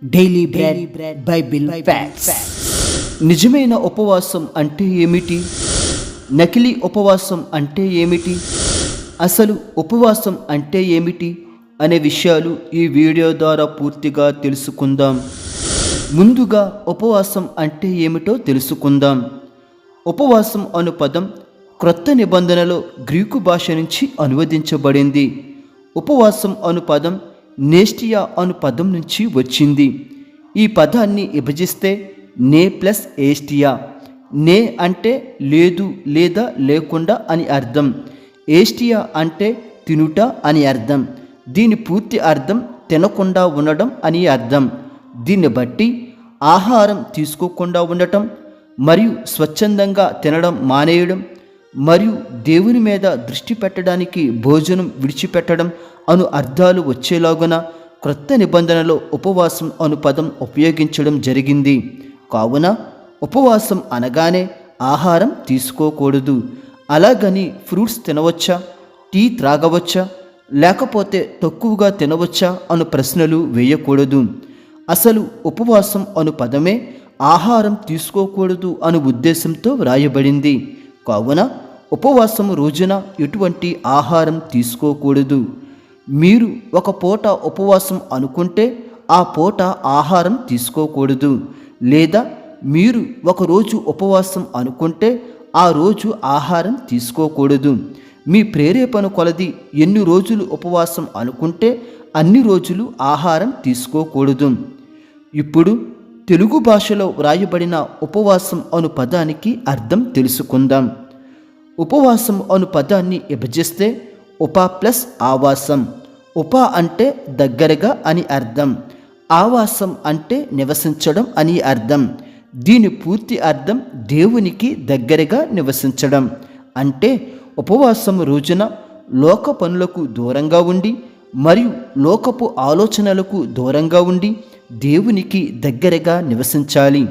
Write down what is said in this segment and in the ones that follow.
Daily bread Bible facts. నిజమైన ఉపవాసం అంటే ఏమిటి? నకిలీ ఉపవాసం అంటే ఏమిటి? అసలు ఉపవాసం అంటే ఏమిటి అనే విషయాలు ఈ వీడియో ద్వారా పూర్తిగా తెలుసుకుందాం. ముందుగా ఉపవాసం అంటే ఏమిటో తెలుసుకుందాం. ఉపవాసం అను పదం క్రొత్త నిబంధనలో గ్రీకు భాష నుంచి అనువదించబడింది. ఉపవాసం అను పదం నేస్టియా అను పదం నుంచి వచ్చింది. ఈ పదాన్ని విభజిస్తే నే ప్లస్ ఏస్టియా. నే అంటే లేదు లేదా లేకుండా అని అర్థం. ఏస్టియా అంటే తినుట అని అర్థం. దీని పూర్తి అర్థం తినకుండా ఉండడం అని అర్థం. దీన్ని బట్టి ఆహారం తీసుకోకుండా ఉండటం మరియు స్వచ్ఛందంగా తినడం మానేయడం మరియు దేవుని మీద దృష్టి పెట్టడానికి భోజనం విడిచిపెట్టడం అను అర్థాలు వచ్చేలాగున క్రొత్త నిబంధనలో ఉపవాసం అను పదం ఉపయోగించడం జరిగింది. కావున ఉపవాసం అనగానే ఆహారం తీసుకోకూడదు. అలాగని ఫ్రూట్స్ తినవచ్చా, టీ త్రాగవచ్చా, లేకపోతే తక్కువగా తినవచ్చా అను ప్రశ్నలు వేయకూడదు. అసలు ఉపవాసం అను పదమే ఆహారం తీసుకోకూడదు అను ఉద్దేశంతో వ్రాయబడింది. కావున ఉపవాసం రోజున ఎటువంటి ఆహారం తీసుకోకూడదు. మీరు ఒక పూట ఉపవాసం అనుకుంటే ఆ పూట ఆహారం తీసుకోకూడదు. లేదా మీరు ఒకరోజు ఉపవాసం అనుకుంటే ఆ రోజు ఆహారం తీసుకోకూడదు. మీ ప్రేరేపణ కొలది ఎన్ని రోజులు ఉపవాసం అనుకుంటే అన్ని రోజులు ఆహారం తీసుకోకూడదు. ఇప్పుడు తెలుగు భాషలో వ్రాయబడిన ఉపవాసం అను పదానికి అర్థం తెలుసుకుందాం. ఉపవాసం అను పదాన్ని విభజిస్తే ఉప ప్లస్ ఆవాసం. ఉప అంటే దగ్గరగా అని అర్థం. ఆవాసం అంటే నివసించడం అని అర్థం. దీని పూర్తి అర్థం దేవునికి దగ్గరగా నివసించడం. అంటే ఉపవాసం రోజున లోక పనులకు దూరంగా ఉండి మరియు లోకపు ఆలోచనలకు దూరంగా ఉండి దేవునికి దగ్గరగా నివసించాలి.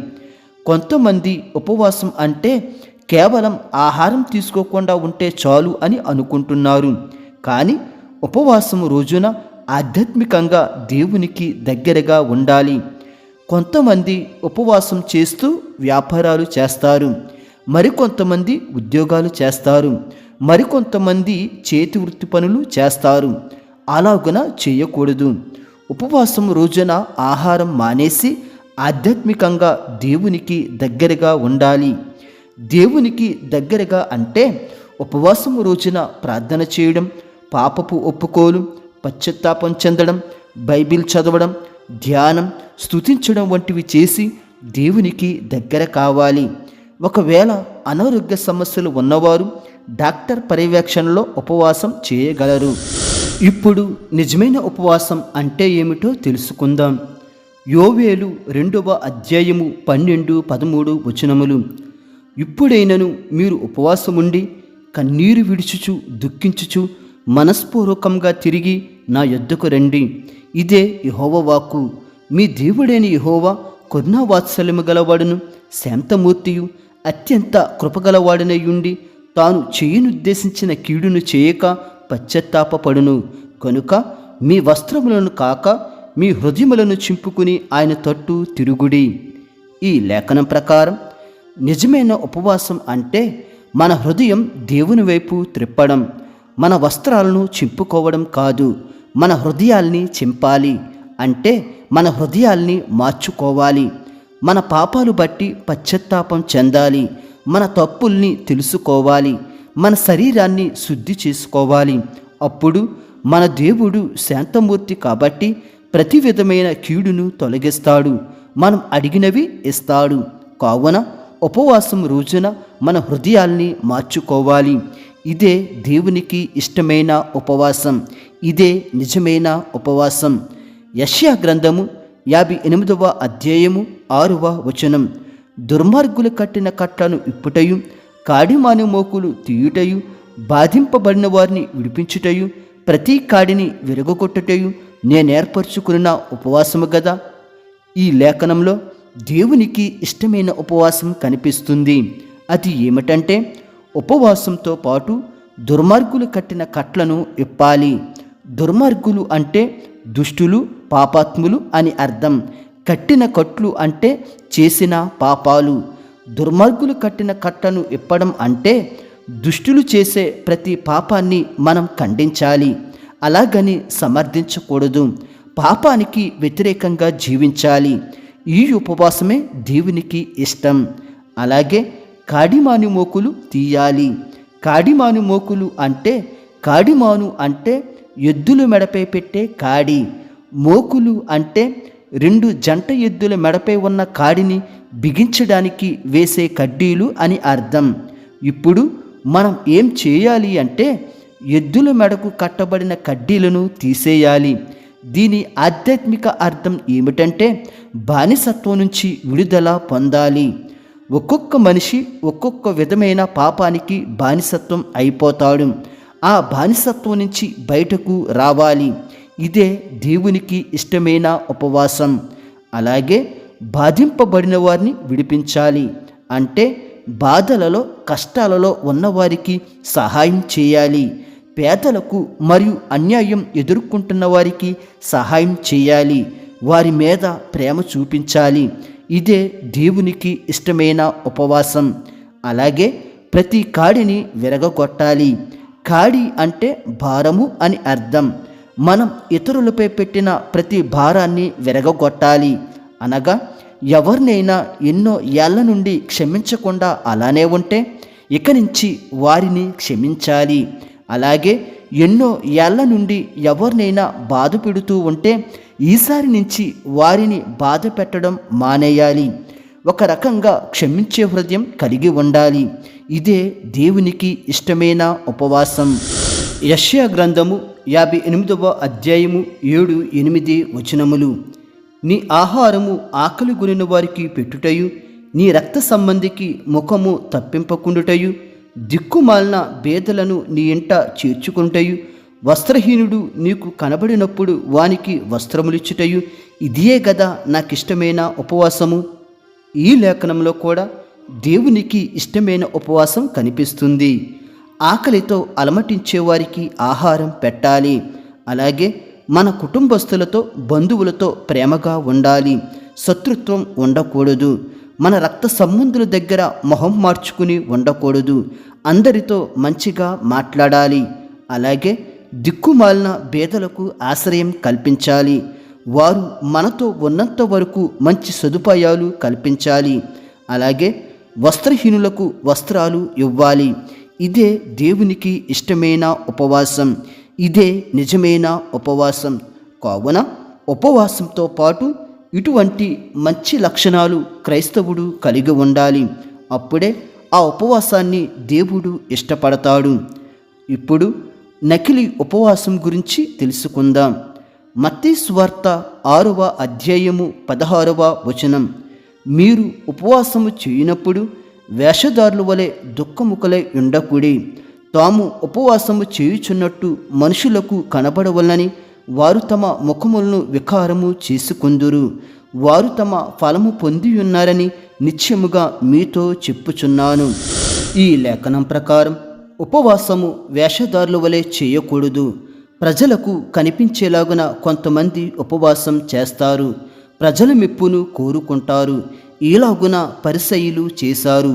కొంతమంది ఉపవాసం అంటే కేవలం ఆహారం తీసుకోకుండా ఉంటే చాలు అని అనుకుంటున్నారు. కానీ ఉపవాసం రోజున ఆధ్యాత్మికంగా దేవునికి దగ్గరగా ఉండాలి. కొంతమంది ఉపవాసం చేస్తూ వ్యాపారాలు చేస్తారు, మరికొంతమంది ఉద్యోగాలు చేస్తారు, మరికొంతమంది చేతి వృత్తి పనులు చేస్తారు. అలాగున చేయకూడదు. ఉపవాసం రోజున ఆహారం మానేసి ఆధ్యాత్మికంగా దేవునికి దగ్గరగా ఉండాలి. దేవునికి దగ్గరగా అంటే ఉపవాసం రోజున ప్రార్థన చేయడం, పాపపు ఒప్పుకోలు, పశ్చాత్తాపం చెందడం, బైబిల్ చదవడం, ధ్యానం, స్తుతించడం వంటివి చేసి దేవునికి దగ్గర కావాలి. ఒకవేళ అనారోగ్య సమస్యలు ఉన్నవారు డాక్టర్ పర్యవేక్షణలో ఉపవాసం చేయగలరు. ఇప్పుడు నిజమైన ఉపవాసం అంటే ఏమిటో తెలుసుకుందాం. యోవేలు 2వ అధ్యాయము 12-13 వచనములు. ఇప్పుడైనను మీరు ఉపవాసముండి కన్నీరు విడుచుచు దుఃఖించుచు మనస్పూర్వకంగా తిరిగి నా యొద్దకు రండి. ఇదే యెహోవా వాక్కు. మీ దేవుడైన యెహోవా కరుణావాత్సల్యము గలవాడును, శాంతమూర్తియు, అత్యంత కృపగలవాడనయుండి తాను చేయనుద్దేశించిన కీడును చేయక పశ్చాత్తాపపడును. కనుక మీ వస్త్రములను కాక మీ హృదయములను చింపుకుని ఆయన తట్టు తిరుగుడి. ఈ లేఖనం ప్రకారం నిజమైన ఉపవాసం అంటే మన హృదయం దేవుని వైపు త్రిప్పడం, మన వస్త్రాలను చింపుకోవడం కాదు. మన హృదయాల్ని చింపాలి అంటే మన హృదయాల్ని మార్చుకోవాలి. మన పాపాలు బట్టి పశ్చాత్తాపం చెందాలి. మన తప్పుల్ని తెలుసుకోవాలి. మన శరీరాన్ని శుద్ధి చేసుకోవాలి. అప్పుడు మన దేవుడు శాంతమూర్తి కాబట్టి ప్రతి విధమైన కీడును తొలగిస్తాడు. మనం అడిగినవి ఇస్తాడు. కావున ఉపవాసం రోజున మన హృదయాల్ని మార్చుకోవాలి. ఇదే దేవునికి ఇష్టమైన ఉపవాసం. ఇదే నిజమైన ఉపవాసం. యెషయా గ్రంథము 58వ అధ్యాయము 6వ వచనం. దుర్మార్గులు కట్టిన కట్లను ఇప్పుటయు, కాడిమాని మోకులు తీయుటయు, బాధింపబడిన వారిని విడిపించుటయు, ప్రతి కాడిని విరగొట్టుటయు నేనేర్పరచుకున్న ఉపవాసము గదా. ఈ లేఖనంలో దేవునికి ఇష్టమైన ఉపవాసం కనిపిస్తుంది. అది ఏమిటంటే ఉపవాసంతో పాటు దుర్మార్గులు కట్టిన కట్లను ఇప్పాలి. దుర్మార్గులు అంటే దుష్టులు, పాపాత్ములు అని అర్థం. కట్టిన కట్లు అంటే చేసిన పాపాలు. దుర్మార్గులు కట్టిన కట్టను ఇప్పడం అంటే దుష్టులు చేసే ప్రతి పాపాన్ని మనం ఖండించాలి. అలాగని సమర్థించకూడదు. పాపానికి వ్యతిరేకంగా జీవించాలి. ఈ ఉపవాసమే దేవునికి ఇష్టం. అలాగే కాడిమాను మోకులు తీయాలి. కాడిమాను మోకులు అంటే కాడిమాను అంటే ఎద్దుల మెడపై పెట్టే కాడి. మోకులు అంటే 2 జంట ఎద్దుల మెడపై ఉన్న కాడిని బిగించడానికి వేసే కడ్డీలు అని అర్థం. ఇప్పుడు మనం ఏం చేయాలి అంటే ఎద్దుల మెడకు కట్టబడిన కడ్డీలను తీసేయాలి. దీని ఆధ్యాత్మిక అర్థం ఏమిటంటే బానిసత్వం నుంచి విడుదల పొందాలి. ఒక్కొక్క మనిషి ఒక్కొక్క విధమైన పాపానికి బానిసత్వం అయిపోతాడు. ఆ బానిసత్వం నుంచి బయటకు రావాలి. ఇదే దేవునికి ఇష్టమైన ఉపవాసం. అలాగే బాధింపబడిన వారిని విడిపించాలి అంటే బాధలలో కష్టాలలో ఉన్నవారికి సహాయం చేయాలి. పేదలకు మరియు అన్యాయం ఎదుర్కొంటున్న వారికి సహాయం చేయాలి. వారి మీద ప్రేమ చూపించాలి. ఇదే దేవునికి ఇష్టమైన ఉపవాసం. అలాగే ప్రతి కాడిని విరగగొట్టాలి. కాడి అంటే భారము అని అర్థం. మనం ఇతరులపై పెట్టిన ప్రతి భారాన్ని విరగగొట్టాలి. అనగా ఎవరినైనా ఎన్నో ఏళ్ల నుండి క్షమించకుండా అలానే ఉంటే ఇక నుంచి వారిని క్షమించాలి. అలాగే ఎన్నో ఏళ్ల నుండి ఎవరినైనా బాధ పెడుతూ ఉంటే ఈసారి నుంచి వారిని బాధ పెట్టడం మానేయాలి. ఒక రకంగా క్షమించే హృదయం కలిగి ఉండాలి. ఇదే దేవునికి ఇష్టమైన ఉపవాసం. యెషయా గ్రంథము 58వ అధ్యాయము 7-8 వచనములు. నీ ఆహారము ఆకలి గొనిన వారికి పెట్టుటయు, నీ రక్త సంబంధికి ముఖము తప్పింపకుండుటయు, దిక్కుమాలిన బేదలను నీ ఇంట చేర్చుకుంటయు, వస్త్రహీనుడు నీకు కనబడినప్పుడు వానికి వస్త్రములిచ్చుటయు, ఇదియే గదా నాకిష్టమైన ఉపవాసము. ఈ లేఖనంలో కూడా దేవునికి ఇష్టమైన ఉపవాసం కనిపిస్తుంది. ఆకలితో అలమటించే వారికి ఆహారం పెట్టాలి. అలాగే మన కుటుంబస్తులతో బంధువులతో ప్రేమగా ఉండాలి. శత్రుత్వం ఉండకూడదు. మన రక్త సంబంధుల దగ్గర మొహం మార్చుకుని ఉండకూడదు. అందరితో మంచిగా మాట్లాడాలి. అలాగే దిక్కుమాలిన బేదలకు ఆశ్రయం కల్పించాలి. వారు మనతో ఉన్నంత వరకు మంచి సదుపాయాలు కల్పించాలి. అలాగే వస్త్రహీనులకు వస్త్రాలు ఇవ్వాలి. ఇదే దేవునికి ఇష్టమైన ఉపవాసం. ఇదే నిజమైన ఉపవాసం. కావున ఉపవాసంతో పాటు ఇటువంటి మంచి లక్షణాలు క్రైస్తవుడు కలిగి ఉండాలి. అప్పుడే ఆ ఉపవాసాన్ని దేవుడు ఇష్టపడతాడు. ఇప్పుడు నకిలీ ఉపవాసం గురించి తెలుసుకుందాం. మత్తయి సువార్త 6వ అధ్యాయము 16వ వచనం. మీరు ఉపవాసము చేయనప్పుడు వేషధారుల వలె దుఃఖముఖలై ఉండకుడి. తాము ఉపవాసము చేయుచున్నట్టు మనుషులకు కనబడవలనని వారు తమ ముఖములను వికారము చేసుకొందురు. వారు తమ ఫలము పొందియున్నారని నిశ్చయముగా మీతో చెప్పుచున్నాను. ఈ లేఖనం ప్రకారం ఉపవాసము వేషధారుల వలె చేయకూడదు. ప్రజలకు కనిపించేలాగున కొంతమంది ఉపవాసం చేస్తారు. ప్రజల మెప్పును కోరుకుంటారు. ఈలాగున పరిసయ్యులు చేశారు.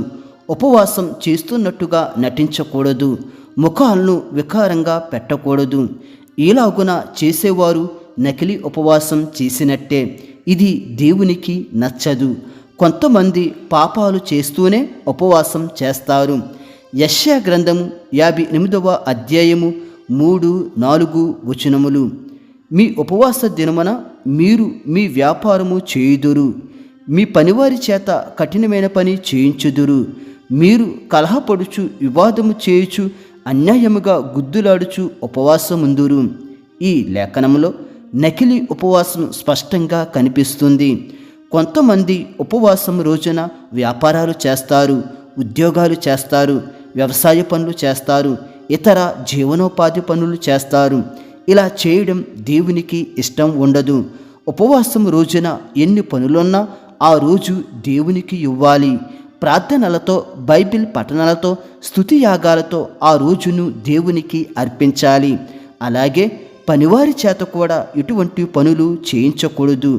ఉపవాసం చేస్తున్నట్టుగా నటించకూడదు. ముఖాలను వికారంగా పెట్టకూడదు. ఈలాగున చేసేవారు నకిలీ ఉపవాసం చేసినట్టే. ఇది దేవునికి నచ్చదు. కొంతమంది పాపాలు చేస్తూనే ఉపవాసం చేస్తారు. యెషయా గ్రంథము 58వ అధ్యాయము 3-4 వచనములు. మీ ఉపవాస దినమున మీరు మీ వ్యాపారము చేయుదురు. మీ పనివారి చేత కఠినమైన పని చేయించుదురు. మీరు కలహపడుచు వివాదము చేయుచు అన్యాయముగా గుద్దులాడుచు ఉపవాసముందురు. ఈ లేఖనంలో నకిలీ ఉపవాసం స్పష్టంగా కనిపిస్తుంది. కొంతమంది ఉపవాసం రోజున వ్యాపారాలు చేస్తారు, ఉద్యోగాలు చేస్తారు, వ్యవసాయ పనులు చేస్తారు, ఇతర జీవనోపాధి పనులు చేస్తారు. ఇలా చేయడం దేవునికి ఇష్టం ఉండదు. ఉపవాసం రోజున ఎన్ని పనులున్నా ఆ రోజు దేవునికి ఇవ్వాలి. ప్రార్థనలతో, బైబిల్ పఠనాలతో, స్తుతి యాగాలతో ఆ రోజును దేవునికి అర్పించాలి. అలాగే పనివారి చేత కూడా ఇటువంటి పనులు చేయించకూడదు.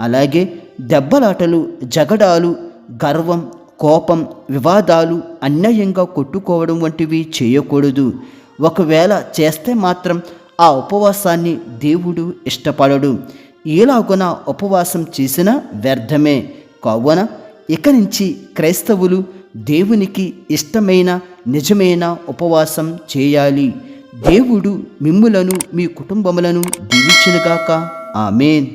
అలాగే దెబ్బలాటలు, జగడాలు, గర్వం, కోపం, వివాదాలు, అన్యాయంగా కొట్టుకోవడం వంటివి చేయకూడదు. ఒకవేళ చేస్తే మాత్రం ఆ ఉపవాసాన్ని దేవుడు ఇష్టపడడు. ఎలాగున ఉపవాసం చేసినా వ్యర్థమే. కావున ఇక నుంచి క్రైస్తవులు దేవునికి ఇష్టమైన నిజమైన ఉపవాసం చేయాలి. దేవుడు మిమ్ములను మీ కుటుంబములను దీవించునుగాక. ఆమేన్.